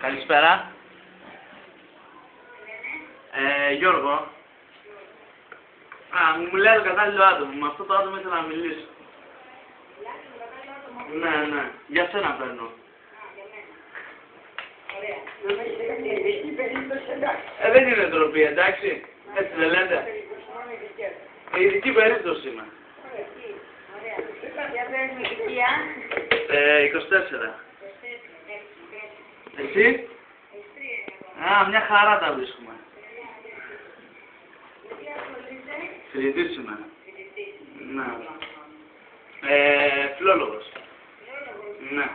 Καλησπέρα. Γιώργο. Μου λέει το κατάλληλο άτομο. Με αυτό το άτομο ήθελα να μιλήσω. Ναι. Για σένα παίρνω. Δεν είναι ντροπή, εντάξει. Έτσι δεν λέτε. Ειδική περίπτωση είμαι. 24. Εσύ? Μια χαρά τα βρίσκουμε. Φοιτητής είμαι. Ναι. Φιλόλογος. Ναι.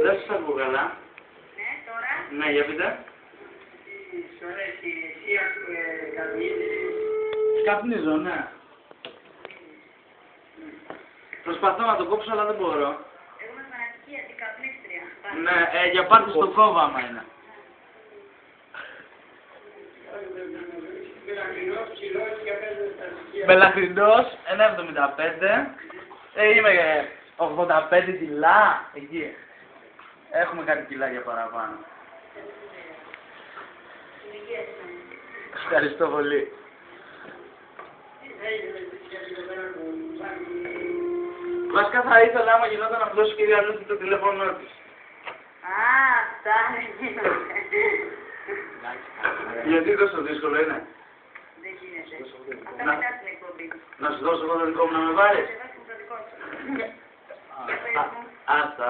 Δεν σας ακούω καλά. Ναι, τώρα. Ναι, για πείτε. Σου αρέσει εσύ καπνίζεις? Καπνίζω, ναι. Προσπαθώ να το κόψω, αλλά δεν μπορώ. Έχουμε φανατική αντικαπνίστρια. Ναι, για πάρτι στο κόβα άμα είναι. Μελαχρινός, 1,75. Είμαι 85 κιλά, εκεί. Έχουμε κάτι κιλάκια παραπάνω. Ευχαριστώ πολύ. Βασικά θα ήθελα άμα γινόταν να μου δώσει κυρία Ανούτη το τηλέφωνο της. Αυτά δεν γίνονται. Γιατί τόσο δύσκολο είναι? Δεν γίνεται. Αυτά μετά στην εκπομπή. Να σου δώσω εγώ το δικό μου να με βάλεις? Θα δώσουμε το δικό σου. Άστα.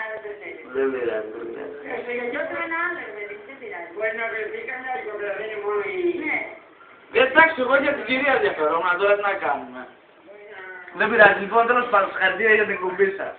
Άρα δεν θέλεις. Δεν πειράζει. Το γενιότερο είναι άλλο, παιδί, δεν πειράζει. Μπορεί να βρεθεί κανένα κοπέλα, δεν είναι μόνο η... Ναι. Εντάξει, εγώ για την κυρία ενδιαφερόμουν, τώρα τι να κάνουμε. Δεν πειράζει, λοιπόν, τέλος πάντων, συγχαρητήρια για την κουμπί σας.